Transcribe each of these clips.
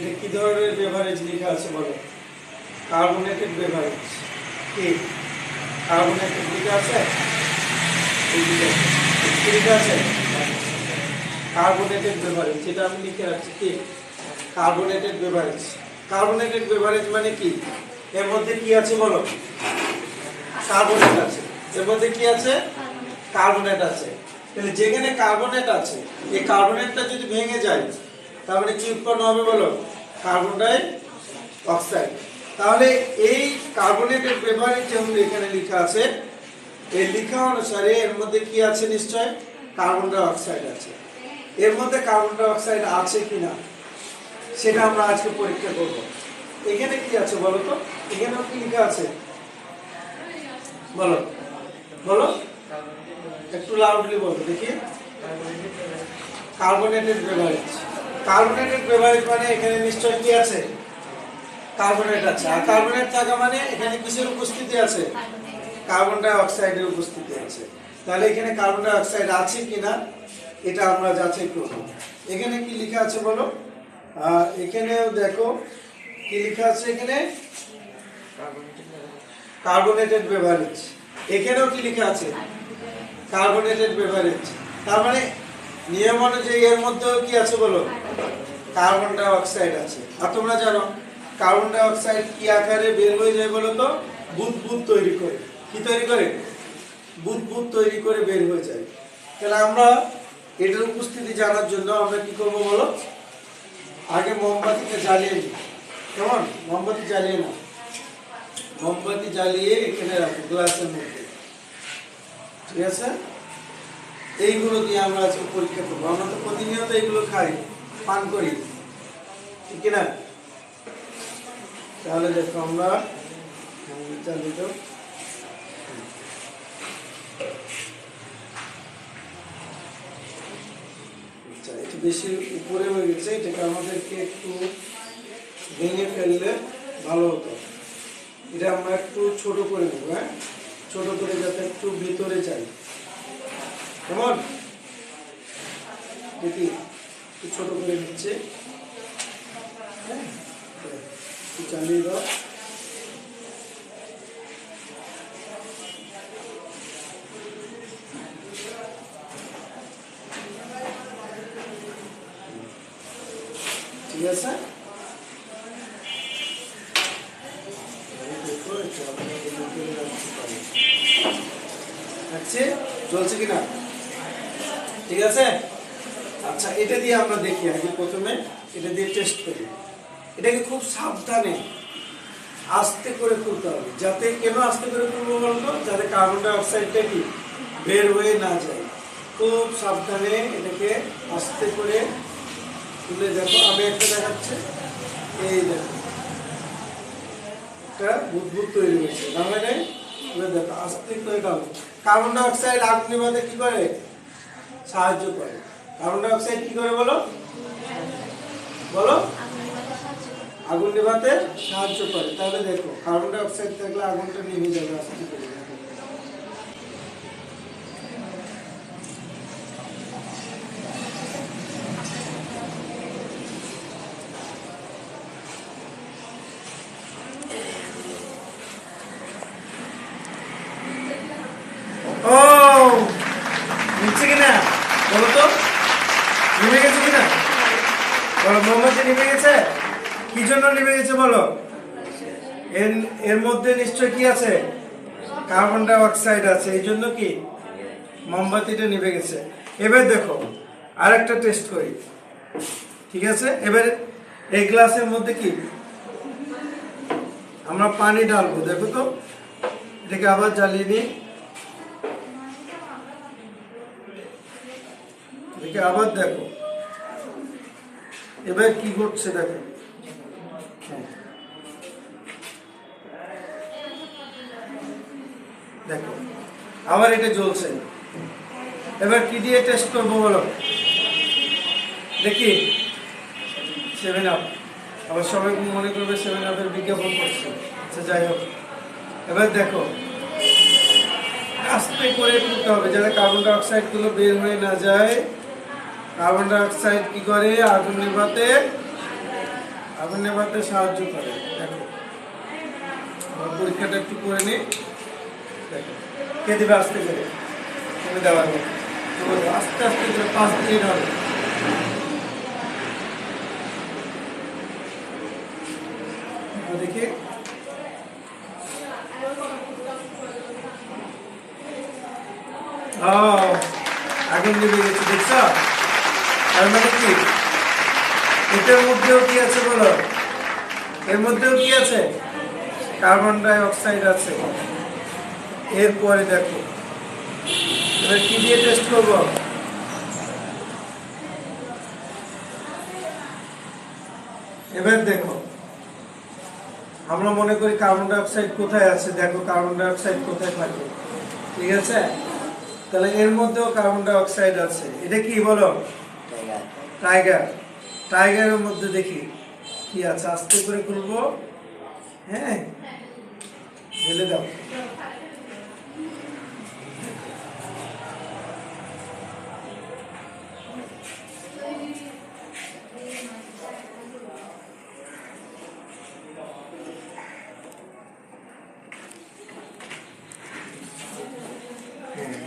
এটা কি ধরনের বেভারেজ লেখা আছে বলো? Carbonated beverage. কি কার্বোনেটেড লেখা আছে? কি লেখা আছে? কার্বোনেটেড বেভারেজ, যেটা আমি লিখে রাখছি কি কার্বোনেটেড বেভারেজ। কার্বোনেটেড বেভারেজ মানে কি? এর মধ্যে কি আছে বলো? কার্বনেট আছে। এর মধ্যে কি আছে? কার্বনেট আছে। তাহলে যেখানে কার্বনেট আছে, এই কার্বনেটটা যদি ভেঙে যায় তাহলে কি উৎপন্ন হবে বলো? Carbon die oxide. তাহলে এই কার্বোনেটেড বেভারেজ যেমন এখানে লেখা আছে, এই লেখা অনুসারে এর মধ্যে কি আছে? নিশ্চয় কার্বন ডাই অক্সাইড আছে। এর মধ্যে কার্বন ডাই অক্সাইড আছে কিনা সেটা আমরা আজকে পরীক্ষা করব। এখানে কি আছে বলো তো? এখানেও কি লেখা আছে বলো? বলো, একটু লাউডলি বলো দেখি। Carbonated beverage. কার্বোনেটেড বেভারেজ মানে এখানে নিশ্চয় কি আছে? কার্বনেট আছে। আর কার্বনেট থাকা মানে এখানে কিসের উপস্থিতি আছে? কার্বন ডাই অক্সাইডের উপস্থিতি আছে। তাহলে এখানে কার্বন ডাই অক্সাইড আছে কিনা এটা আমরা যাচাই করব। এখানে কি লেখা আছে বলো? এখানেও দেখো কি লেখা আছে। এখানে কার্বোনেটেড বেভারেজ। এখানেও কি লেখা আছে? Carbonated beverage. তার মানে নিয়ম অনুযায়ী এর মধ্যেও কি আছে বলো? কার্বন ডাই অক্সাইড আছে। আর তোমরা জানো কার্বন ডাই অক্সাইড কি আকারে বের হয়ে যায় বলো তো? বুদবুদ তৈরি করে। কি তৈরি করে? বুদবুদ তৈরি করে বের হয়ে যায়। তাহলে আমরা এটার উপস্থিতি জানার জন্য আমরা কি করব বলো? আগে মোমবাতিকে জ্বালিয়ে নিই। কেমন? মোমবাতি জ্বালিয়ে না, মোমবাতি জ্বালিয়ে এখানে রাখো গ্লাসের মধ্যে। ঠিক আছে? এইগুলো দিয়ে আমরা আজকে পরীক্ষা করবো। আমরা তো প্রতিনিয়ত এইগুলো খাই, পান করি, ঠিক না? তাহলে দেখো আমরা চালিত একটু বেশি উপরে হয়ে গেছে, এটাকে আমাদেরকে একটু ভেঙে ফেললে ভালো হতো। এটা আমরা একটু ছোট করে নেবো। হ্যাঁ, ছোট করে যাতে একটু ভিতরে যাই। কেমন? দেখি একটু ছোট করে নিচ্ছে। হ্যাঁ, চালিয়ে দাও। ঠিক আছে? চলছে কিনা? ঠিক আছে। আচ্ছা, এটা দিয়ে আমরা দেখি আগে প্রথমে এটা দিয়ে টেস্ট করি। এটাকে খুব সাবধানে আস্তে করে খুলতে হবে। যাতে কেন আস্তে করে খুলবো বলতো? যাতে কার্বন ডাই অক্সাইডটা কি বের হয়ে না যায়। খুব সাবধানে এটাকে আস্তে করে খুলে দেখো। আমি একটা দেখাচ্ছি, এই দেখো একটা বুদবুদ তৈরি হয়েছে। তাহলে নেই দেখো আস্তে করে ডালো। কার্বন ডাই অক্সাইড আগুন নিভাতে কি করে? সাহায্য করে। কার্বন ডাই অক্সাইড কি করে বলো? বলো, আগুন নেভাতে সাহায্য করে। তাহলে দেখো কার্বন ডাই অক্সাইড থাকলে আগুনটা নিভে যাবে আস্তে করে। ও নিচ্ছে কিনা বলো তো? নেমে গেছে কিনা বলো? মোমবাতি নেমে গেছে। কি জন্য নেমে গেছে বলো? এর মধ্যে নিশ্চয় কি আছে? কার্বন ডাই অক্সাইড আছে। এই জন্য কি মোমবাতিটা নিভে গেছে। এবার দেখো আরেকটা টেস্ট করি। ঠিক আছে? এবার এই গ্লাসের মধ্যে কি আমরা পানি ঢালবো। দেখো তো, এটাকে আবার জ্বালিয়ে নিই। এটাকে আবার দেখো এবার কি ঘটছে দেখো। দেখো আবার এটা জ্বলছে। এবার কি দিয়ে টেস্ট করবো বলো? দেখি 7 আপ। আবার সবাই মনে করবে 7 আপের বিজ্ঞাপন করছে। আচ্ছা যাই হোক, এবার দেখো আস্তে করে তুলতে হবে যাতে কার্বন ডাই অক্সাইড গুলো বের হয়ে না যায়। কার্বন ডাই অক্সাইড কি করে? আগুন নিভাতে কার্বন নেভাতে সাহায্য করে। দেখো পরীক্ষাটা একটু করে নিই। দেখো কে দেবে আস্তে করে, তুমি দেওয়া আস্তে আস্তে করে 5 মিনিট হবে। দেখি আগুন লেগে গেছে, দেখছ? তার মানে কি এটার মধ্যেও কি আছে বলো? এর মধ্যেও কি আছে? কার্বন ডাই অক্সাইড আছে। এরপরে দেখো এবার কি দিয়ে টেস্ট করব? এবার দেখো আমরা মনে করি কার্বন ডাই অক্সাইড কোথায় আছে, দেখো কার্বন ডাই অক্সাইড কোথায় থাকে, ঠিক আছে? তাহলে এর মধ্যেও কার্বন ডাই অক্সাইড আছে। এটা কি বলো? টাইগার। টাইগারের মধ্যে দেখি কি আছে, আস্তে করে খুলবো। হ্যাঁ, ঢেলে দাও।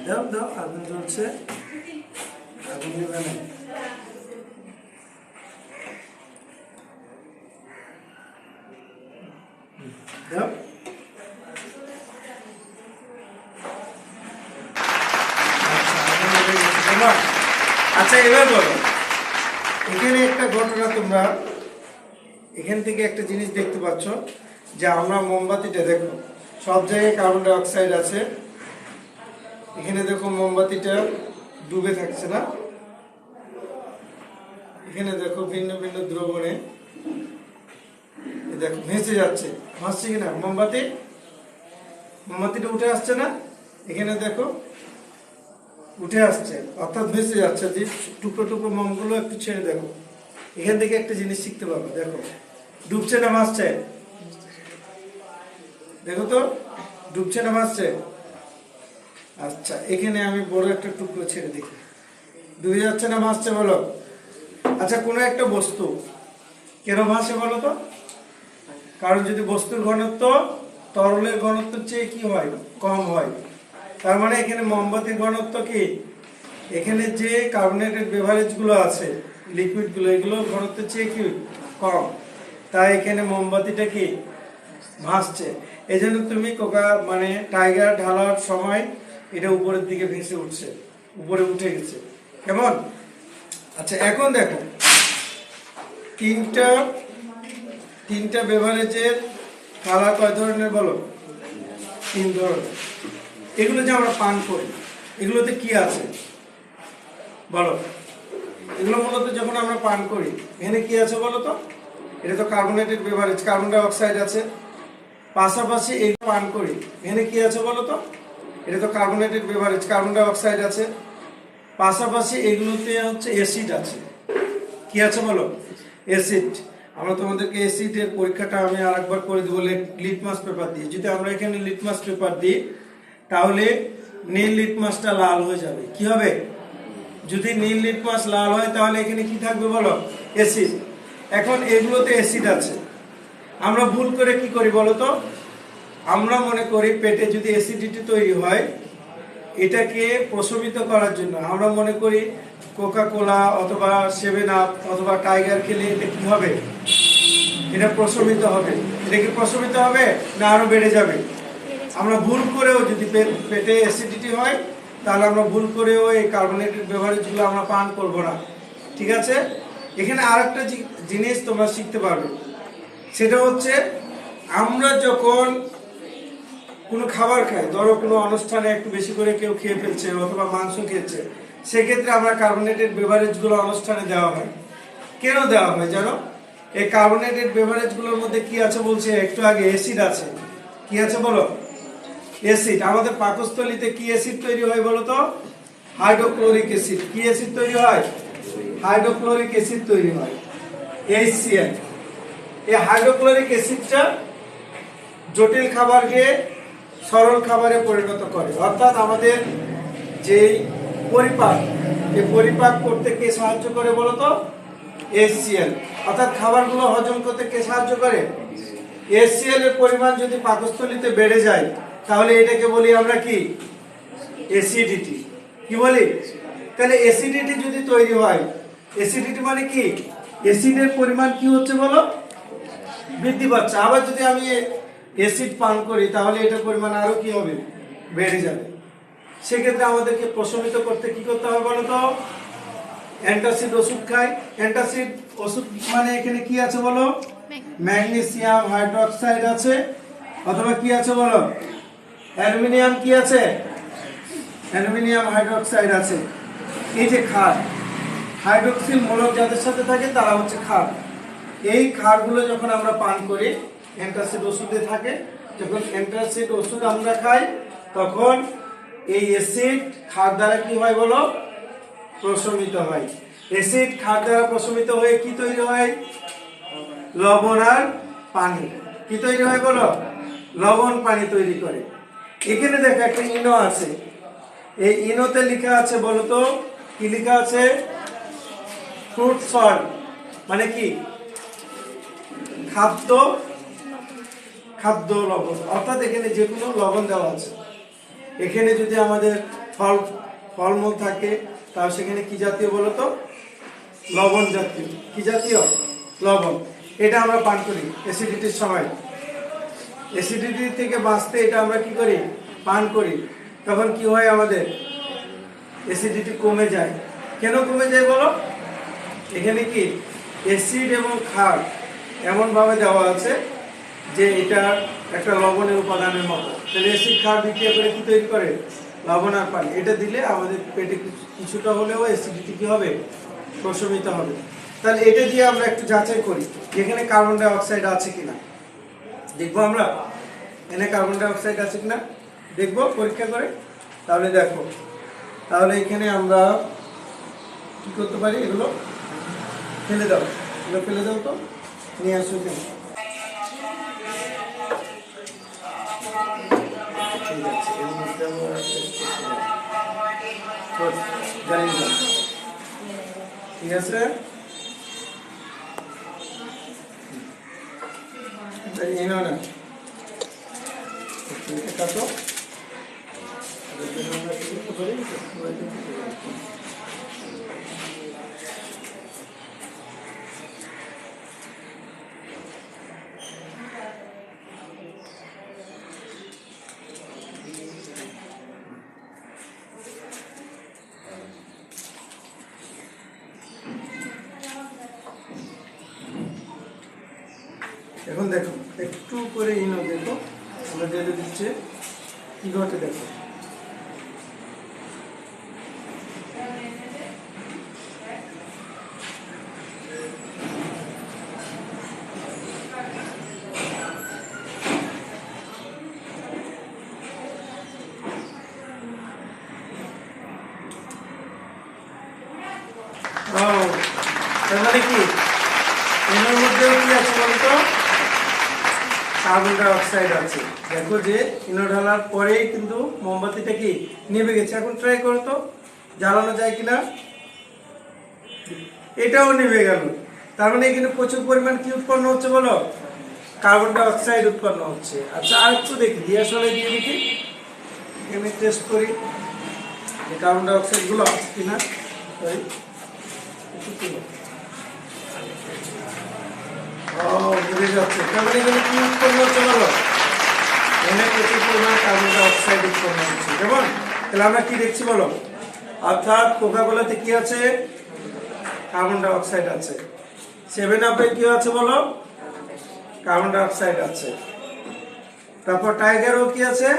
দাও দাও, আগুন জ্বলছে, আগুন নেবে না। দাও। আচ্ছা এবার বলো, এখানে একটা ঘটনা, তোমরা এখান থেকে একটা জিনিস দেখতে পাচ্ছ যে আমরা মোমবাতিটা দেখো সব জায়গায় কার্বন ডাই অক্সাইড আছে। এখানে দেখো মোমবাতিটা ডুবে থাকছে না, এখানে দেখো ভিন্ন ভিন্ন দ্রবণে দেখো ভেসে যাচ্ছে। ভাসছে কিনা মোমবাতিটা উঠে আসছে না, এখানে দেখো উঠে আসছে, অর্থাৎ ভেসে যাচ্ছে। যে টুকরো টুকরো মোমগুলো একটু ছেড়ে দেখো, এখান থেকে একটা জিনিস শিখতে পারবো। দেখো ডুবছে না ভাসছে? দেখো তো ডুবছে না ভাসছে? আচ্ছা এখানে আমি বড় একটা টুকরো ছেড়ে দেখি, ডুবে যাচ্ছে না ভাসছে বলো? আচ্ছা কোনো একটা বস্তু কেন ভাসে বলো তো? কারণ যদি বস্তুর ঘনত্ব তরলের ঘনত্বের চেয়ে কি হয়, কম হয়, তার মানে এখানে মোমবাতির ঘনত্ব কি, এখানে যে কার্বনেটেড বেভারেজ গুলো আছে, লিকুইড গুলো, এগুলো ঘনত্বের চেয়ে কি কম, তাই এখানে মোমবাতিটা কি ভাসছে। এই জন্য তুমি মানে টাইগার ঢালার সময় এটা উপরের দিকে ভেসে উঠছে, উপরে উঠে গেছে, কেমন? আচ্ছা এখন দেখো তিনটা বেভারেজের কালার কয় ধরনের বলো? 3 ধরনের। এগুলো যে আমরা পান করি, এগুলোতে কি আছে বলো? এগুলো মূলত যখন আমরা পান করি এখানে কি আছে বলো তো? এটা তো carbonated beverage, carbon die oxide আছে। পাশাপাশি এই পান করি এখানে কি আছে বলো তো? এটা তো carbonated beverage, carbon die oxide আছে। পাশাপাশি এগুলোতে হচ্ছে অ্যাসিড আছে। কি আছে বলো? অ্যাসিড। আমরা তোমাদেরকে অ্যাসিডের পরীক্ষাটা আমি আরেকবার করে দেবো লিটমাস পেপার দিয়ে। যদি আমরা এখানে লিটমাস পেপার দিই তাহলে নীল লিটমাসটা লাল হয়ে যাবে। কি হবে? যদি নীল লিটমাস লাল হয় তাহলে এখানে কি থাকবে বলো? অ্যাসিড। এখন এগুলোতে অ্যাসিড আছে, আমরা ভুল করে কি করি বলো তো? আমরা মনে করি পেটে যদি অ্যাসিডিটি তৈরি হয় এটাকে প্রশমিত করার জন্য আমরা মনে করি কোকা কোলা অথবা 7 আপ অথবা টাইগার খেলে এটা কি হবে, এটা প্রশমিত হবে। এটা কি প্রশমিত হবে না আরো বেড়ে যাবে? আমরা ভুল করেও যদি পেটে অ্যাসিডিটি হয় তাহলে আমরা ভুল করেও এই কার্বনেটেড বেভারেজগুলো আমরা পান করব না, ঠিক আছে? এখানে আরেকটা জিনিস তোমরা শিখতে পারবে, সেটা হচ্ছে আমরা যখন কোনো খাবার খাই, ধরো কোনো অনুষ্ঠানে একটু বেশি করে কেউ খেয়ে ফেলছে অথবা মাংস খেয়েছে, সেক্ষেত্রে আমরা কার্বনেটেড বেভারেজগুলো অনুষ্ঠানে দেওয়া হয়। কেন দেওয়া হয় জানো? এই কার্বনেটেড বেভারেজগুলোর মধ্যে কি আছে বলছে একটু আগে? অ্যাসিড আছে। কি আছে বলো? অ্যাসিড। আমাদের পাকস্থলীতে কি অ্যাসিড তৈরি হয় বলো তো? Hydrochloric acid. কি অ্যাসিড তৈরি হয়? হাইড্রোক্লোরিক অ্যাসিড তৈরি হয়, HCl। এই হাইড্রোক্লোরিক অ্যাসিডটা জটিল খাবারকে সরল খাবারে পরিণত করে, অর্থাৎ আমাদের যে পরিপাক, এই পরিপাক করতে কে সাহায্য করে বলো তো? HCl, অর্থাৎ খাবারগুলো হজম করতে কে সাহায্য করে? HCl এর পরিমাণ যদি পাকস্থলীতে বেড়ে যায় তাহলে এটাকে বলি আমরা কি? অ্যাসিডিটি। কি বলি? তাহলে অ্যাসিডিটি যদি তৈরি হয়, অ্যাসিডিটি মানে কি? অ্যাসিডের পরিমাণ কি হচ্ছে বলো? বৃদ্ধি পাচ্ছে। আবার যদি আমি অ্যাসিড পান করি তাহলে এটার পরিমাণ আরো কি হবে? বেড়ে যাবে। সেক্ষেত্রে আমাদেরকে প্রশমিত করতে কি করতে হবে বলো তো? অ্যান্টাসিড ওষুধ খাই। অ্যান্টাসিড ওষুধ মানে এখানে কি আছে বলো? ম্যাগনেসিয়াম হাইড্রোক্সাইড আছে, অথবা কি আছে বলো? অ্যালুমিনিয়াম কি আছে? অ্যালুমিনিয়াম হাইড্রোক্সাইড আছে। এই যে ক্ষার, হাইড্রোক্সিল মূলক যাদের সাথে থাকে তারা হচ্ছে ক্ষার। এই ক্ষারগুলো যখন আমরা পান করি, অ্যান্টাসিড ওষুধে থাকে, যখন অ্যান্টাসিড ওষুধ আমরা খাই তখন এই অ্যাসিড ক্ষার দ্বারা কি হয় বলো? প্রশমিত হয়। অ্যাসিড ক্ষার দ্বারা প্রশমিত হয়ে কি তৈরি হয়? লবণ আর পানি। কি তৈরি হয় বলো? লবণ পানি তৈরি করে। এখানে দেখো একটা ইনো আছে, এই ইনোতে লেখা আছে বলো তো কি লেখা আছে? ফ্রুট সল্ট, মানে কি? খাদ্য লবণ। অর্থাৎ এখানে যে কোনো লবণ দেওয়া আছে। এখানে যদি আমাদের ফলমূল থাকে তাহলে সেখানে কি জাতীয় বলো তো? লবণ জাতীয়। কি জাতীয়? লবণ। এটা আমরা পান করি অ্যাসিডিটির সময়। অ্যাসিডিটি থেকে বাঁচতে এটা আমরা কি করি? পান করি। তখন কি হয়? আমাদের অ্যাসিডিটি কমে যায়। কেন কমে যায় বলো? এখানে কি অ্যাসিড এবং ক্ষার এমন ভাবে দেওয়া আছে যে এটা একটা লবণের উপাদানের মতো। তাহলে অ্যাসিড ক্ষার বিক্রিয়া করে কি তৈরি করে? লবণ আর পানি। এটা দিলে আমাদের পেটে কিছুটা হলেও অ্যাসিডিটি কি হবে? প্রশমিত হবে। তাহলে এটা দিয়ে আমরা একটু যাচাই করি যেখানে কার্বন ডাই অক্সাইড আছে কিনা। দেখবো আমরা এখানে কার্বন ডাই অক্সাইড আছে কিনা, দেখবো পরীক্ষা করে। তাহলে দেখো, তাহলে এখানে আমরা কি করতে পারি? এগুলো ফেলে দাও, এগুলো ফেলে দাও তো, নিয়ে আসো এখানে। ঠিক আছে, এর মধ্যে আমরা জানি না। ঠিক আছে, এনো না কাটো। এখন দেখো একটু করে ইনো দেখো, আমরা ঢেলে দিচ্ছে কি ঘটে দেখো। তার মানে কি এর মধ্যেও কি আছে বলতো? কার্বন ডাই অক্সাইড আছে। দেখো যে ইনো ঢালার পরেই কিন্তু মোমবাতিটা কি নিভে গেছে। এখন ট্রাই করো তো, জ্বালানো যায় কিনা। এটাও নিভে গেল। তার মানে এখানে প্রচুর পরিমাণ কি উৎপন্ন হচ্ছে বলো? কার্বন ডাই অক্সাইড উৎপন্ন হচ্ছে। আচ্ছা আর একটু দেখি, দিয়ে আসলে দিয়ে দেখি, এখানে টেস্ট করি যে কার্বন ডাই অক্সাইড গুলো আছে কিনা। নিভে যাচ্ছে। তার মানে এখানে কি উৎপন্ন হচ্ছে বলো? এখানে প্রচুর পরিমাণে কার্বন ডাই অক্সাইড উৎপন্ন হচ্ছে। কেমন? তাহলে আমরা কি দেখছি বলো? অর্থাৎ কোকা কোলাতে কি আছে? কার্বন ডাই অক্সাইড আছে। 7 আপে কি আছে বলো? কার্বন ডাই অক্সাইড আছে। তারপর টাইগারও কি আছে?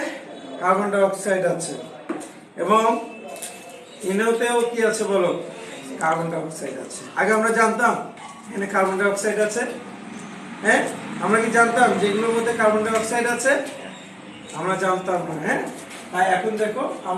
কার্বন ডাই অক্সাইড আছে। এবং ইনোতেও কি আছে বলো? কার্বন ডাই অক্সাইড আছে। আগে আমরা জানতাম এখানে কার্বন ডাই অক্সাইড আছে? হ্যাঁ, আমরা কি জানতাম যেগুলোর মধ্যে কার্বন ডাই অক্সাইড আছে? আমরা জানতাম না। হ্যাঁ, তাই এখন দেখো আমরা